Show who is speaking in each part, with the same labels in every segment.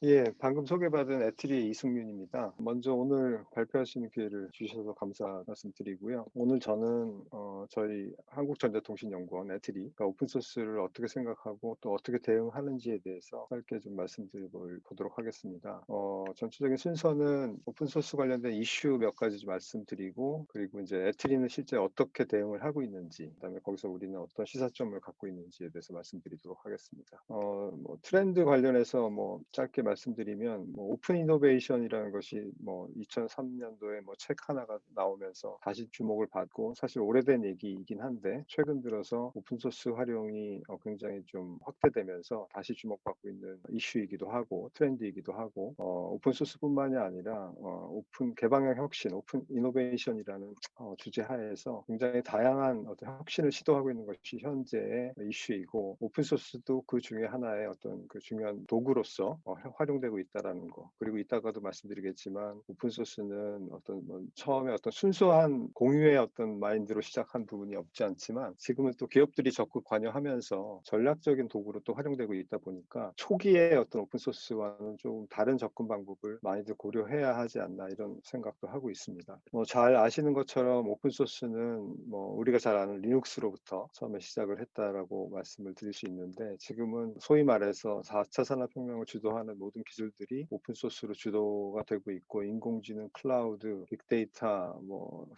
Speaker 1: 예, 방금 소개받은 애트리의 이승윤입니다. 먼저 오늘 발표하시는 기회를 주셔서 감사 말씀드리고요. 오늘 저는 저희 한국전자통신연구원 애트리가 오픈소스를 어떻게 생각하고 또 어떻게 대응하는지에 대해서 짧게 좀 말씀드려보도록 하겠습니다. 전체적인 순서는 오픈소스 관련된 이슈 몇 가지 좀 말씀드리고, 그리고 이제 애트리는 실제 어떻게 대응을 하고 있는지, 그다음에 거기서 우리는 어떤 시사점을 갖고 있는지에 대해서 말씀드리도록 하겠습니다. 트렌드 관련해서 짧게 말씀드리면 오픈 이노베이션이라는 것이 2003년도에 책 하나가 나오면서 다시 주목을 받고, 사실 오래된 얘기이긴 한데 최근 들어서 오픈 소스 활용이 굉장히 좀 확대되면서 다시 주목받고 있는 이슈이기도 하고 트렌드이기도 하고, 오픈 소스뿐만이 아니라 오픈 개방형 혁신, 오픈 이노베이션이라는 주제 하에서 굉장히 다양한 어떤 혁신을 시도하고 있는 것이 현재의 이슈이고, 오픈 소스도 그 중에 하나의 어떤 그 중요한 도구로서 활용되고 있다라는 거. 그리고 이따가도 말씀드리겠지만 오픈 소스는 처음에 어떤 순수한 공유의 어떤 마인드로 시작한 부분이 없지 않지만, 지금은 또 기업들이 적극 관여하면서 전략적인 도구로 또 활용되고 있다 보니까 초기에 어떤 오픈 소스와는 좀 다른 접근 방법을 많이들 고려해야 하지 않나, 이런 생각도 하고 있습니다. 잘 아시는 것처럼 오픈 소스는 우리가 잘 아는 리눅스로부터 처음에 시작을 했다라고 말씀을 드릴 수 있는데, 지금은 소위 말해서 4차 산업혁명을 주도하는 모든 기술들이 오픈소스로 주도가 되고 있고, 인공지능, 클라우드, 빅데이터,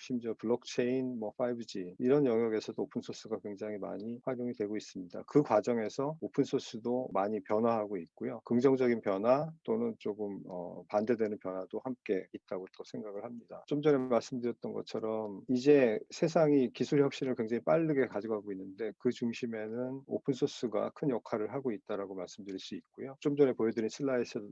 Speaker 1: 심지어 블록체인, 5G 이런 영역에서도 오픈소스가 굉장히 많이 활용이 되고 있습니다. 그 과정에서 오픈소스도 많이 변화하고 있고요. 긍정적인 변화 또는 조금 반대되는 변화도 함께 있다고 또 생각을 합니다. 좀 전에 말씀드렸던 것처럼 이제 세상이 기술 혁신을 굉장히 빠르게 가져가고 있는데, 그 중심에는 오픈소스가 큰 역할을 하고 있다라고 말씀드릴 수 있고요. 좀 전에 보여드린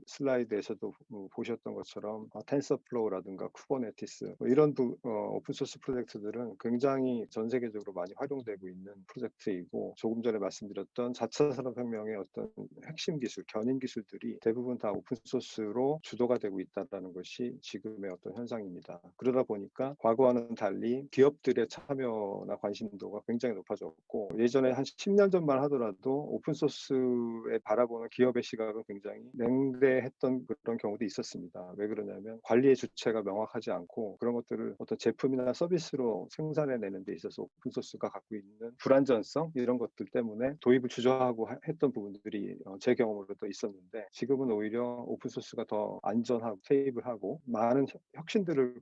Speaker 1: 슬라이드에서도 보셨던 것처럼 텐서플로우라든가 쿠버네티스 이런 오픈소스 프로젝트들은 굉장히 전 세계적으로 많이 활용되고 있는 프로젝트이고, 조금 전에 말씀드렸던 4차 산업혁명의 어떤 핵심 기술, 견인 기술들이 대부분 다 오픈소스로 주도가 되고 있다는 것이 지금의 어떤 현상입니다. 그러다 보니까 과거와는 달리 기업들의 참여나 관심도가 굉장히 높아졌고, 예전에 한 10년 전만 하더라도 오픈소스에 바라보는 기업의 시각은 굉장히 냉대했던 그런 경우도 있었습니다. 왜 그러냐면 관리의 주체가 명확하지 않고, 그런 것들을 어떤 제품이나 서비스로 생산해내는 데 있어서 오픈소스가 갖고 있는 불안전성, 이런 것들 때문에 도입을 주저하고 했던 부분들이 제 경험으로도 있었는데, 지금은 오히려 오픈소스가 더 안전하고 스테이블하고 많은 혁신들을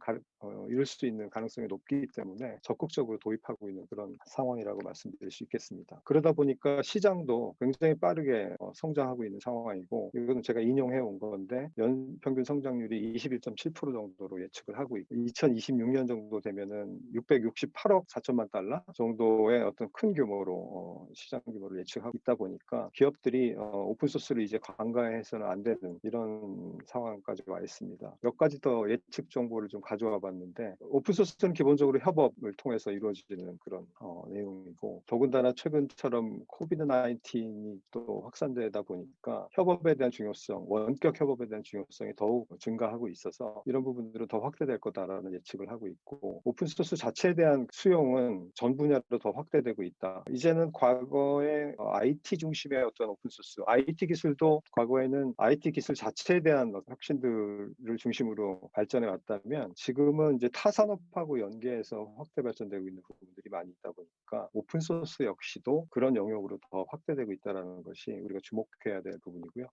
Speaker 1: 이룰 수 있는 가능성이 높기 때문에 적극적으로 도입하고 있는 그런 상황이라고 말씀드릴 수 있겠습니다. 그러다 보니까 시장도 굉장히 빠르게 성장하고 있는 상황이고, 이거는 제가 인용해 온 건데 연평균 성장률이 21.7% 정도로 예측을 하고 있고, 2026년 정도 되면은 668억 4천만 달러 정도의 어떤 큰 규모로 시장 규모를 예측하고 있다 보니까 기업들이 오픈소스를 이제 간과해서는 안 되는 이런 상황까지 와 있습니다. 몇 가지 더 예측 정보를 좀 가져와 봤는데, 오픈소스는 기본적으로 협업을 통해서 이루어지는 그런 내용이고, 더군다나 최근처럼 코비드 19이 또 확산되다 보니까 협업에 대한 중요성, 원격 협업에 대한 중요성이 더욱 증가하고 있어서 이런 부분들은 더 확대될 거다라는 예측을 하고 있고, 오픈소스 자체에 대한 수용은 전 분야로 더 확대되고 있다. 이제는 과거에 IT 중심의 어떤 오픈소스, IT 기술도 과거에는 IT 기술 자체에 대한 혁신들을 중심으로 발전해 왔다면, 지금은 이제 타 산업하고 연계해서 확대 발전되고 있는 부분들이 많이 있다 보니까 오픈소스 역시도 그런 영역으로 더 확대되고 있다는 것이 우리가 주목해야 될 부분이고요.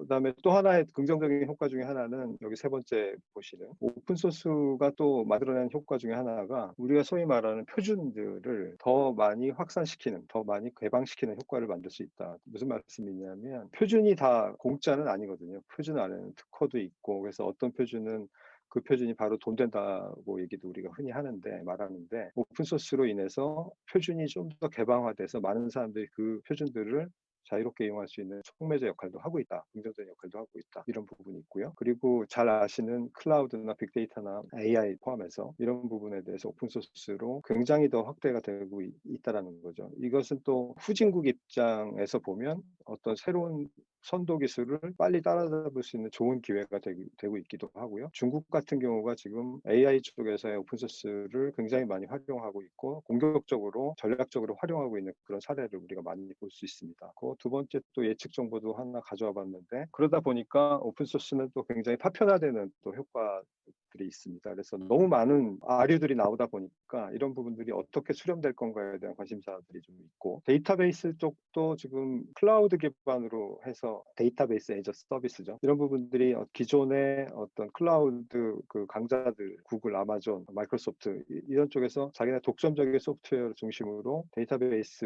Speaker 1: 그다음에 또 하나의 긍정적인 효과 중에 하나는 여기 세 번째 보시는 오픈소스가 또 만들어낸 효과 중에 하나가, 우리가 소위 말하는 표준들을 더 많이 확산시키는, 더 많이 개방시키는 효과를 만들 수 있다. 무슨 말씀이냐면, 표준이 다 공짜는 아니거든요. 표준 안에는 특허도 있고, 그래서 어떤 표준은 그 표준이 바로 돈 된다고 얘기도 우리가 흔히 말하는데, 오픈소스로 인해서 표준이 좀 더 개방화돼서 많은 사람들이 그 표준들을 자유롭게 이용할 수 있는 촉매제 역할도 하고 있다. 긍정적인 역할도 하고 있다. 이런 부분이 있고요. 그리고 잘 아시는 클라우드나 빅데이터나 AI 포함해서 이런 부분에 대해서 오픈소스로 굉장히 더 확대가 되고 있다라는 거죠. 이것은 또 후진국 입장에서 보면 어떤 새로운 선도 기술을 빨리 따라잡을 수 있는 좋은 기회가 되고 있기도 하고요. 중국 같은 경우가 지금 AI 쪽에서의 오픈 소스를 굉장히 많이 활용하고 있고 공격적으로 전략적으로 활용하고 있는 그런 사례를 우리가 많이 볼 수 있습니다. 그 두 번째 또 예측 정보도 하나 가져와 봤는데 그러다 보니까 오픈 소스는 또 굉장히 파편화되는 또 효과들이 있습니다. 그래서 너무 많은 아류들이 나오다 보니까 이런 부분들이 어떻게 수렴될 건가에 대한 관심사들이 좀 있고 데이터베이스 쪽도 지금 클라우드 기반으로 해서 데이터베이스 애저 서비스죠. 이런 부분들이 기존의 어떤 클라우드 그 강자들 구글, 아마존, 마이크로소프트 이런 쪽에서 자기네 독점적인 소프트웨어를 중심으로 데이터베이스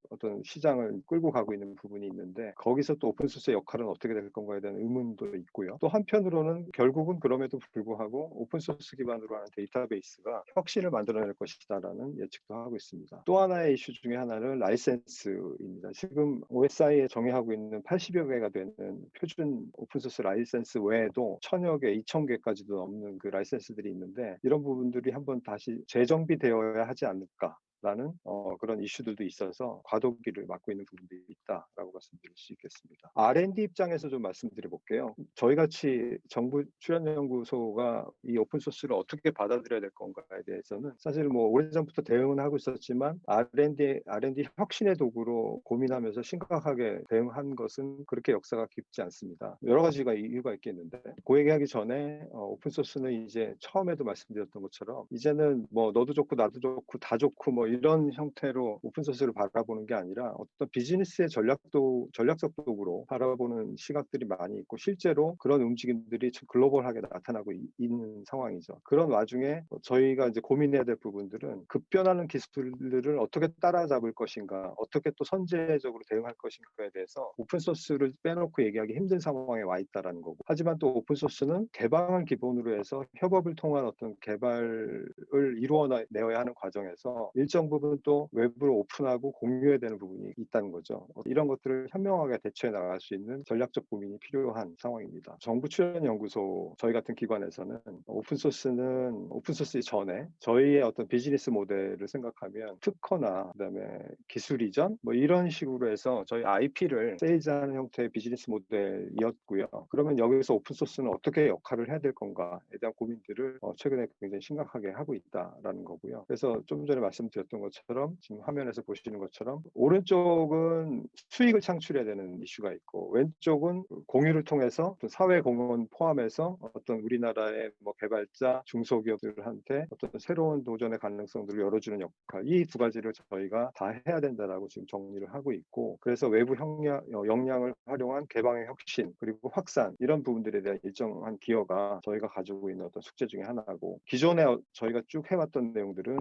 Speaker 1: 어떤 시장을 끌고 가고 있는 부분이 있는데 거기서 또 오픈소스의 역할은 어떻게 될 건가에 대한 의문도 있고요. 또 한편으로는 결국은 그럼에도 불구하고 오픈소스 기반으로 하는 데이터베이스가 혁신을 만들어낼 것이다라는 예측도 하고 있습니다. 또 하나의 이슈 중에 하나는 라이센스입니다. 지금 OSI에 정의하고 있는 80여 개가 되는 표준 오픈소스 라이센스 외에도 1000여 개, 2000개까지도 넘는 그 라이센스들이 있는데 이런 부분들이 한번 다시 재정비되어야 하지 않을까 라는 그런 이슈들도 있어서 과도기를 맞고 있는 부분들이 있다라고 말씀드릴 수 있겠습니다. R&D 입장에서 좀 말씀드려 볼게요. 저희 같이 정부 출연연구소가 이 오픈소스를 어떻게 받아들여야 될 건가에 대해서는 사실 뭐 오래전부터 대응은 하고 있었지만 R&D 혁신의 도구로 고민하면서 심각하게 대응한 것은 그렇게 역사가 깊지 않습니다. 여러 가지가 이유가 있겠는데 그 얘기하기 전에 오픈소스는 이제 처음에도 말씀드렸던 것처럼 이제는 뭐 너도 좋고 나도 좋고 다 좋고 뭐 이런 형태로 오픈소스를 바라보는 게 아니라 어떤 비즈니스의 전략적 도구로 바라보는 시각들이 많이 있고 실제로 그런 움직임들이 글로벌하게 나타나고 있는 상황이죠. 그런 와중에 저희가 이제 고민해야 될 부분들은 급변하는 기술들을 어떻게 따라잡을 것인가, 어떻게 또 선제적으로 대응할 것인가에 대해서 오픈소스를 빼놓고 얘기하기 힘든 상황에 와 있다라는 거고. 하지만 또 오픈소스는 개방을 기본으로 해서 협업을 통한 어떤 개발을 이루어내야 하는 과정에서 일정 부분 또 외부로 오픈하고 공유해야 되는 부분이 있다는 거죠. 이런 것들을 현명하게 대처해 나갈 수 있는 전략적 고민이 필요한 상황입니다. 정부 출연연구소 저희 같은 기관에서는 오픈소스 전에 저희의 어떤 비즈니스 모델을 생각하면 특허나 그다음에 기술 이전 뭐 이런 식으로 해서 저희 IP를 세일즈하는 형태의 비즈니스 모델이었고요. 그러면 여기서 오픈소스는 어떻게 역할을 해야 될 건가에 대한 고민들을 최근에 굉장히 심각하게 하고 있다라는 거고요. 그래서 좀 전에 말씀드렸던 것처럼 지금 화면에서 보시는 것처럼 오른쪽은 수익을 창출해야 되는 이슈가 있고 왼쪽은 공유를 통해서 사회 공헌 포함해서 어떤 우리나라의 뭐 개발자 중소기업들한테 어떤 새로운 도전의 가능성들을 열어주는 역할 이 두 가지를 저희가 다 해야 된다라고 지금 정리를 하고 있고 그래서 외부 역량을 활용한 개방의 혁신 그리고 확산 이런 부분들에 대한 일정한 기여가 저희가 가지고 있는 어떤 숙제 중에 하나고 기존에 저희가 쭉 해왔던 내용들은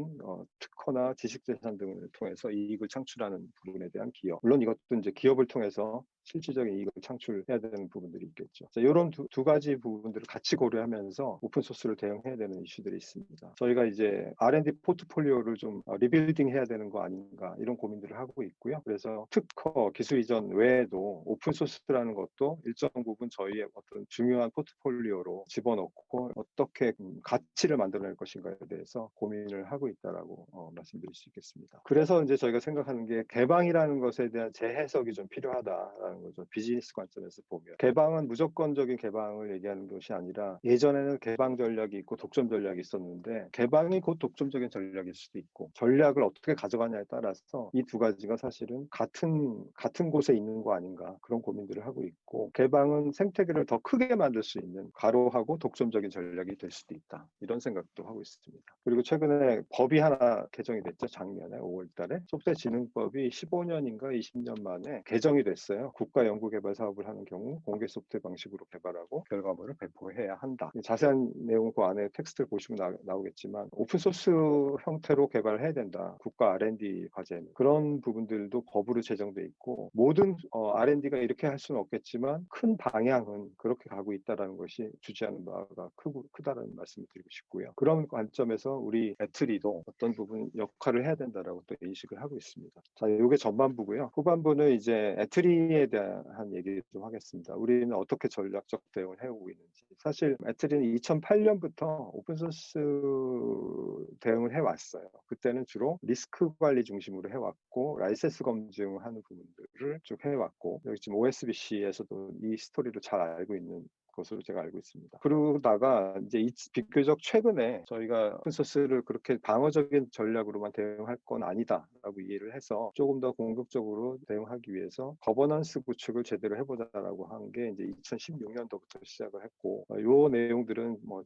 Speaker 1: 특허나 지식재산 등을 통해서 이익을 창출하는 부분에 대한 기여 물론 이것도 이제 기업을 통해서 실질적인 이익을 창출해야 되는 부분들이 있겠죠. 이런 두 가지 부분들을 같이 고려하면서 오픈소스를 대응해야 되는 이슈들이 있습니다. 저희가 이제 R&D 포트폴리오를 좀 리빌딩 해야 되는 거 아닌가 이런 고민들을 하고 있고요. 그래서 특허, 기술 이전 외에도 오픈소스라는 것도 일정 부분 저희의 어떤 중요한 포트폴리오로 집어넣고 어떻게 가치를 만들어낼 것인가에 대해서 고민을 하고 있다라고 말씀드릴 수 있겠습니다. 그래서 이제 저희가 생각하는 게 개방이라는 것에 대한 재해석이 좀 필요하다라는 거죠. 비즈니스 관점에서 보면 개방은 무조건적인 개방을 얘기하는 것이 아니라 예전에는 개방 전략이 있고 독점 전략이 있었는데 개방이 곧 독점적인 전략일 수도 있고 전략을 어떻게 가져가냐에 따라서 이 두 가지가 사실은 같은 곳에 있는 거 아닌가 그런 고민들을 하고 있고 개방은 생태계를 더 크게 만들 수 있는 과로하고 독점적인 전략이 될 수도 있다 이런 생각도 하고 있습니다. 그리고 최근에 법이 하나 개정이 됐죠. 작년에 5월 달에 소프트웨어진흥법이 15년인가 20년 만에 개정이 됐어요. 국가 연구개발 사업을 하는 경우 공개 소프트웨어 방식으로 개발하고 결과물을 배포해야 한다. 자세한 내용은 그 안에 텍스트를 보시면 나오겠지만 오픈소스 형태로 개발을 해야 된다. 국가 R&D 과제는 그런 부분들도 법으로 제정돼 있고 모든 R&D가 이렇게 할 수는 없겠지만 큰 방향은 그렇게 가고 있다는 것이 주지하는 바가 크다는 말씀을 드리고 싶고요. 그런 관점에서 우리 애트리도 어떤 부분 역할을 해야 된다라고 또 인식을 하고 있습니다. 자, 이게 전반부고요. 후반부는 이제 애트리에 대한 대한 얘기 좀 하겠습니다. 우리는 어떻게 전략적 대응을 해오고 있는지. 사실 애트리는 2008년부터 오픈소스 대응을 해왔어요. 그때는 주로 리스크 관리 중심으로 해왔고 라이센스 검증하는 부분들을 쭉 해왔고, 여기 지금 OSBC에서도 이 스토리를 잘 알고 있는 것으로 제가 알고 있습니다. 그러다가 이제 비교적 최근에 저희가 오픈소스를 그렇게 방어적인 전략으로만 대응할 건 아니다라고 이해를 해서 조금 더 공격적으로 대응하기 위해서 거버넌스 구축을 제대로 해보자라고 한 게 이제 2016년도부터 시작을 했고, 요 내용들은 뭐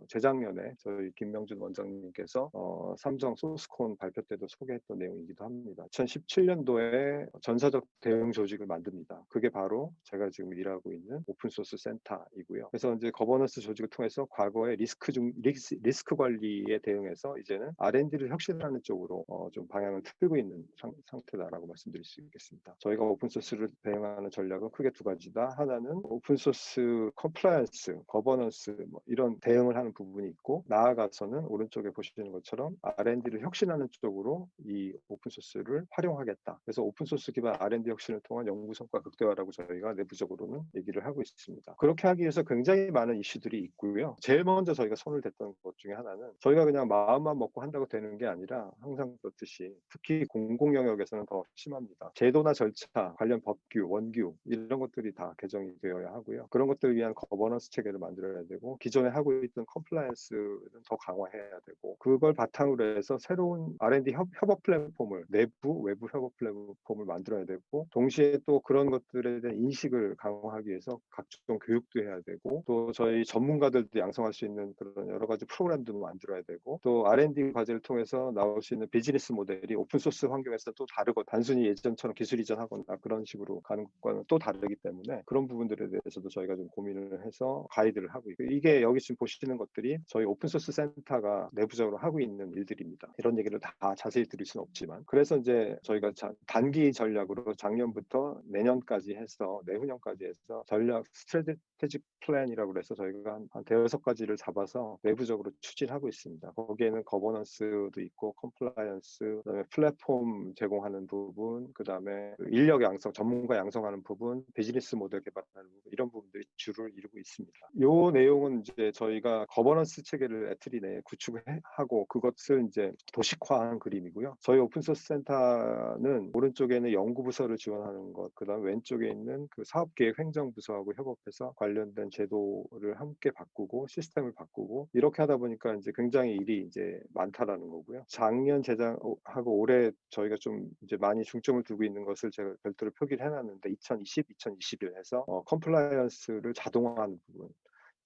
Speaker 1: 재작년에 저희 김명준 원장님께서 삼성 소스콘 발표 때도 소개했던 내용이기도 합니다. 2017년도에 전사적 대응 조직을 만듭니다. 그게 바로 제가 지금 일하고 있는 오픈소스 센터이고요. 그래서 이제 거버넌스 조직을 통해서 과거의 리스크 관리에 대응해서 이제는 R&D를 혁신하는 쪽으로 좀 방향을 틀고 있는 상태다라고 말씀드릴 수 있겠습니다. 저희가 오픈소스를 대응하는 전략은 크게 두 가지다. 하나는 오픈소스 컴플라이언스, 거버넌스 뭐 이런 대응을 하는 부분이 있고, 나아가서는 오른쪽에 보시는 것처럼 R&D를 혁신하는 쪽으로 이 오픈소스를 활용하겠다. 그래서 오픈소스 기반 R&D 혁신을 통한 연구 성과 극대화라고 저희가 내부적으로는 얘기를 하고 있습니다. 그렇게 하기 위해서 굉장히 많은 이슈들이 있고요. 제일 먼저 저희가 손을 댔던 것 중에 하나는, 저희가 그냥 마음만 먹고 한다고 되는 게 아니라 항상 그렇듯이 특히 공공 영역에서는 더 심합니다. 제도나 절차, 관련 법규, 원규 이런 것들이 다 개정이 되어야 하고요. 그런 것들을 위한 거버넌스 체계를 만들어야 되고, 기존에 하고 있던 컴플라이언스는 더 강화해야 되고, 그걸 바탕으로 해서 새로운 R&D 협업 플랫폼을, 내부 외부 협업 플랫폼을 만들어야 되고, 동시에 또 그런 것들에 대한 인식을 강화하기 위해서 각종 교육도 해야 되고, 또 저희 전문가들도 양성할 수 있는 그런 여러 가지 프로그램도 만들어야 되고, 또 R&D 과제를 통해서 나올 수 있는 비즈니스 모델이 오픈소스 환경에서 또 다르고, 단순히 예전처럼 기술 이전하거나 그런 식으로 가는 것과는 또 다르기 때문에 그런 부분들에 대해서도 저희가 좀 고민을 해서 가이드를 하고 있고, 이게 여기 지금 보시는 것들이 저희 오픈소스 센터가 내부적으로 하고 있는 일들입니다. 이런 얘기를 다 자세히 드릴 수는 없지만, 그래서 이제 저희가 단기 전략으로 작년부터 내년까지 해서 내후년까지 해서 전략 스트래테직 플랜이라고 그래서 저희가 한 대여섯 가지를 잡아서 내부적으로 추진하고 있습니다. 거기에는 거버넌스도 있고, 컴플라이언스, 그다음에 플랫폼 제공하는 부분, 그다음에 인력 양성, 전문가 양성하는 부분, 비즈니스 모델 개발하는 부분, 이런 부분들이 주를 이루고 있습니다. 이 내용은 이제 저희가 거버넌스 체계를 애트리 내에 구축하고 그것을 이제 도식화한 그림이고요. 저희 오픈소스 센터는 오른쪽에는 연구부서를 지원하는 것, 그다음 왼쪽에 있는 그 사업계획 행정부서하고 협업해서 관련된 제도를 함께 바꾸고 시스템을 바꾸고, 이렇게 하다 보니까 이제 굉장히 일이 이제 많다라는 거고요. 작년 재작하고 올해 저희가 좀 이제 많이 중점을 두고 있는 것을 제가 별도로 표기를 해놨는데, 2020, 2021 해서 컴플라이언스를 자동화하는 부분.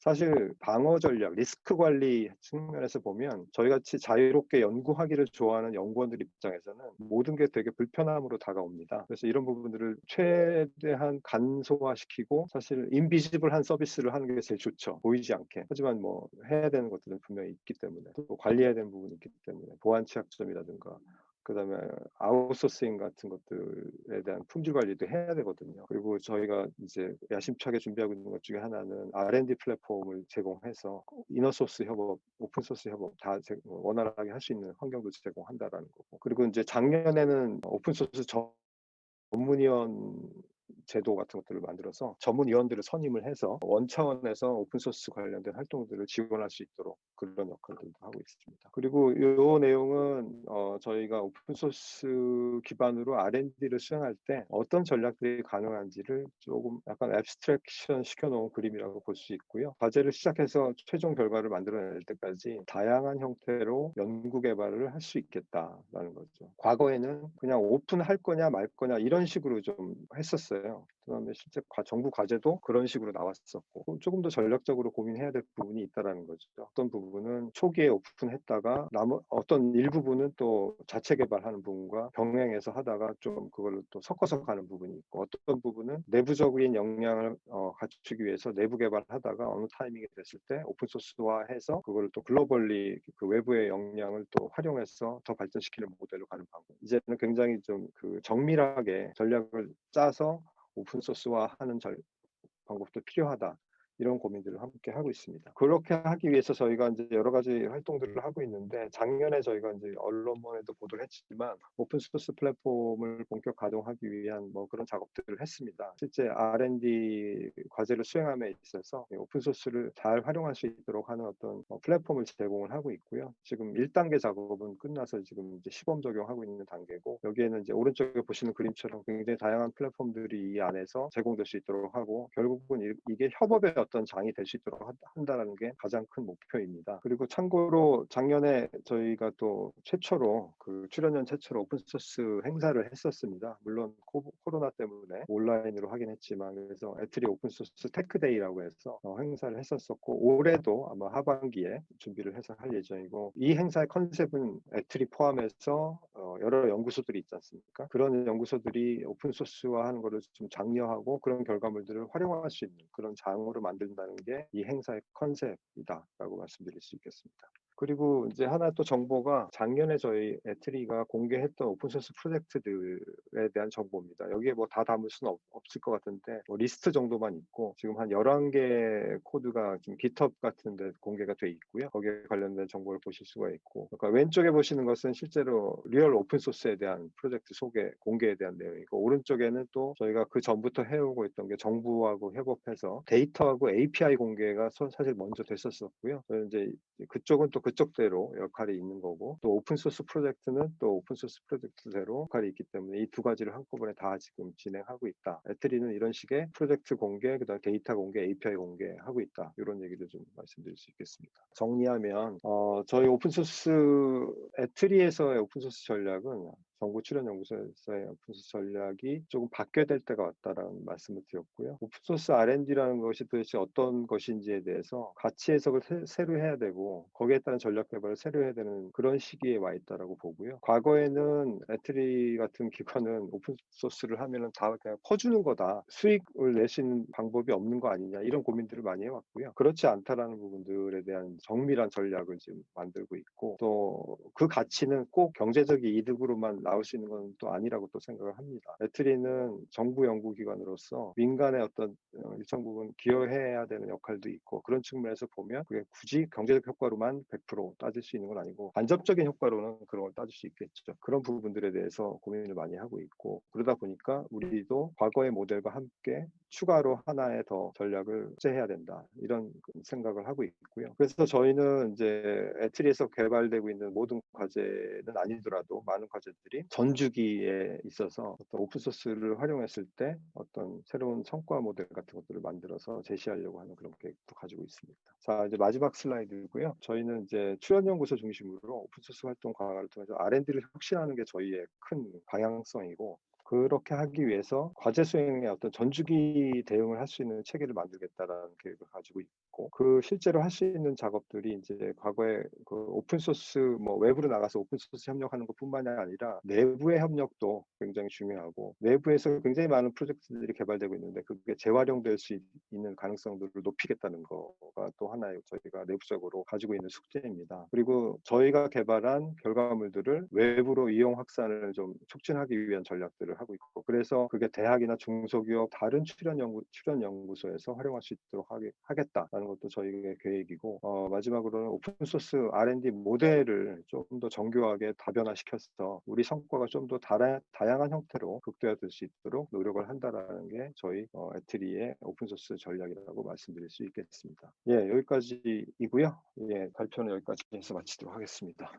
Speaker 1: 사실 방어 전략, 리스크 관리 측면에서 보면 저희 같이 자유롭게 연구하기를 좋아하는 연구원들 입장에서는 모든 게 되게 불편함으로 다가옵니다. 그래서 이런 부분들을 최대한 간소화시키고, 사실 인비지블한 서비스를 하는 게 제일 좋죠. 보이지 않게. 하지만 뭐 해야 되는 것들은 분명히 있기 때문에, 또 관리해야 되는 부분이 있기 때문에, 보안 취약점이라든가 그다음에 아웃소싱 같은 것들에 대한 품질 관리도 해야 되거든요. 그리고 저희가 이제 야심차게 준비하고 있는 것 중에 하나는 R&D 플랫폼을 제공해서 이너소스 협업, 오픈소스 협업 다 원활하게 할 수 있는 환경도 제공한다라는 거고. 그리고 이제 작년에는 오픈소스 전문위원 제도 같은 것들을 만들어서 전문위원들을 선임을 해서 원차원에서 오픈소스 관련된 활동들을 지원할 수 있도록 그런 역할들도 하고 있습니다. 그리고 이 내용은 저희가 오픈소스 기반으로 R&D를 수행할 때 어떤 전략들이 가능한지를 조금 약간 앱스트랙션 시켜놓은 그림이라고 볼 수 있고요. 과제를 시작해서 최종 결과를 만들어낼 때까지 다양한 형태로 연구 개발을 할 수 있겠다라는 거죠. 과거에는 그냥 오픈할 거냐 말 거냐 이런 식으로 좀 했었어요. 그다음에 실제 정부 과제도 그런 식으로 나왔었고, 조금 더 전략적으로 고민해야 될 부분이 있다라는 거죠. 어떤 부분은 초기에 오픈했다가 어떤 일부분은 또 자체 개발하는 부분과 병행해서 하다가 좀 그걸로 또 섞어서 가는 부분이 있고, 어떤 부분은 내부적인 역량을 갖추기 위해서 내부 개발하다가 어느 타이밍이 됐을 때 오픈소스화해서 그거를 또 글로벌리 그 외부의 역량을 또 활용해서 더 발전시키는 모델로 가는 방법. 이제는 굉장히 좀 그 정밀하게 전략을 짜서 오픈소스화하는 방법도 필요하다. 이런 고민들을 함께 하고 있습니다. 그렇게 하기 위해서 저희가 이제 여러 가지 활동들을 하고 있는데 작년에 저희가 이제 언론에도 보도를 했지만 오픈 소스 플랫폼을 본격 가동하기 위한 뭐 그런 작업들을 했습니다. 실제 R&D 과제를 수행함에 있어서 오픈 소스를 잘 활용할 수 있도록 하는 어떤 플랫폼을 제공을 하고 있고요. 지금 1단계 작업은 끝나서 지금 이제 시범 적용하고 있는 단계고 여기에는 이제 오른쪽에 보시는 그림처럼 굉장히 다양한 플랫폼들이 이 안에서 제공될 수 있도록 하고 결국은 이게 협업의 어떤 장이 될 수 있도록 한다는 게 가장 큰 목표입니다. 그리고 참고로 작년에 저희가 또 최초로 출연연 최초로 오픈 소스 행사를 했었습니다. 물론 코로나 때문에 온라인으로 하긴 했지만 그래서 에트리 오픈 소스 테크데이라고 해서 행사를 했었었고 올해도 아마 하반기에 준비를 해서 할 예정이고 이 행사의 컨셉은 에트리 포함해서 여러 연구소들이 있지 않습니까? 그런 연구소들이 오픈 소스화하는 것을 좀 장려하고 그런 결과물들을 활용할 수 있는 그런 장으로 만든다는 게 이 행사의 컨셉이다라고 말씀드릴 수 있겠습니다. 그리고 이제 하나 또 정보가 작년에 저희 에트리가 공개했던 오픈소스 프로젝트들에 대한 정보입니다. 여기에 뭐 다 담을 수는 없을 것 같은데 뭐 리스트 정도만 있고 지금 한 11개 코드가 지금 GitHub 같은 데 공개가 돼 있고요. 거기에 관련된 정보를 보실 수가 있고 그러니까 왼쪽에 보시는 것은 실제로 리얼 오픈소스에 대한 프로젝트 소개, 공개에 대한 내용이고 오른쪽에는 또 저희가 그 전부터 해오고 있던 게 정부하고 협업해서 데이터하고 API 공개가 사실 먼저 됐었고요. 이제 그쪽은 또 그쪽대로 역할이 있는 거고 또 오픈소스 프로젝트는 또 오픈소스 프로젝트대로 역할이 있기 때문에 이 두 가지를 한꺼번에 다 지금 진행하고 있다. 에트리는 이런 식의 프로젝트 공개, 그다음 데이터 공개, API 공개하고 있다. 이런 얘기를 좀 말씀드릴 수 있겠습니다. 정리하면 저희 오픈소스 에트리에서의 오픈소스 전략은 정부 출연연구소에서의 오픈소스 전략이 조금 바뀌어야 될 때가 왔다라는 말씀을 드렸고요. 오픈소스 R&D라는 것이 도대체 어떤 것인지에 대해서 가치 해석을 새로 해야 되고 거기에 따른 전략 개발을 새로 해야 되는 그런 시기에 와 있다라고 보고요. 과거에는 에트리 같은 기관은 오픈소스를 하면은 다 그냥 퍼주는 거다. 수익을 낼 수 있는 방법이 없는 거 아니냐 이런 고민들을 많이 해왔고요. 그렇지 않다라는 부분들에 대한 정밀한 전략을 지금 만들고 있고 또 그 가치는 꼭 경제적 이득으로만 나올 수 있는 건 또 아니라고 또 생각을 합니다. 에트리는 정부 연구기관으로서 민간의 어떤 일정 부분 기여해야 되는 역할도 있고 그런 측면에서 보면 그게 굳이 경제적 효과로만 100% 따질 수 있는 건 아니고 간접적인 효과로는 그런 걸 따질 수 있겠죠. 그런 부분들에 대해서 고민을 많이 하고 있고 그러다 보니까 우리도 과거의 모델과 함께 추가로 하나의 더 전략을 제해야 된다 이런 생각을 하고 있고요. 그래서 저희는 이제 에트리에서 개발되고 있는 모든 과제는 아니더라도 많은 과제들이 전주기에 있어서 어떤 오픈소스를 활용했을 때 어떤 새로운 성과 모델 같은 것들을 만들어서 제시하려고 하는 그런 계획도 가지고 있습니다. 자, 이제 마지막 슬라이드고요. 저희는 이제 출연연구소 중심으로 오픈소스 활동 강화를 통해서 R&D를 혁신하는 게 저희의 큰 방향성이고 그렇게 하기 위해서 과제 수행에 어떤 전주기 대응을 할 수 있는 체계를 만들겠다라는 계획을 가지고 있고 그 실제로 할 수 있는 작업들이 이제 과거에 그 오픈소스 뭐 외부로 나가서 오픈소스 협력하는 것뿐만이 아니라 내부의 협력도 굉장히 중요하고 내부에서 굉장히 많은 프로젝트들이 개발되고 있는데 그게 재활용될 수 있는 가능성들을 높이겠다는 거가 또 하나의 저희가 내부적으로 가지고 있는 숙제입니다. 그리고 저희가 개발한 결과물들을 외부로 이용 확산을 좀 촉진하기 위한 전략들을 하고 있고 그래서 그게 대학이나 중소기업 다른 출연연구소에서 활용할 수 있도록 하겠다라는 것도 저희의 계획이고 마지막으로는 오픈소스 R&D 모델을 좀 더 정교하게 다변화시켜서 우리 성과가 좀 더 다양한 형태로 극대화될 수 있도록 노력을 한다라는 게 저희 에트리의 오픈소스 전략이라고 말씀드릴 수 있겠습니다. 예, 여기까지이고요. 예, 발표는 여기까지 해서 마치도록 하겠습니다.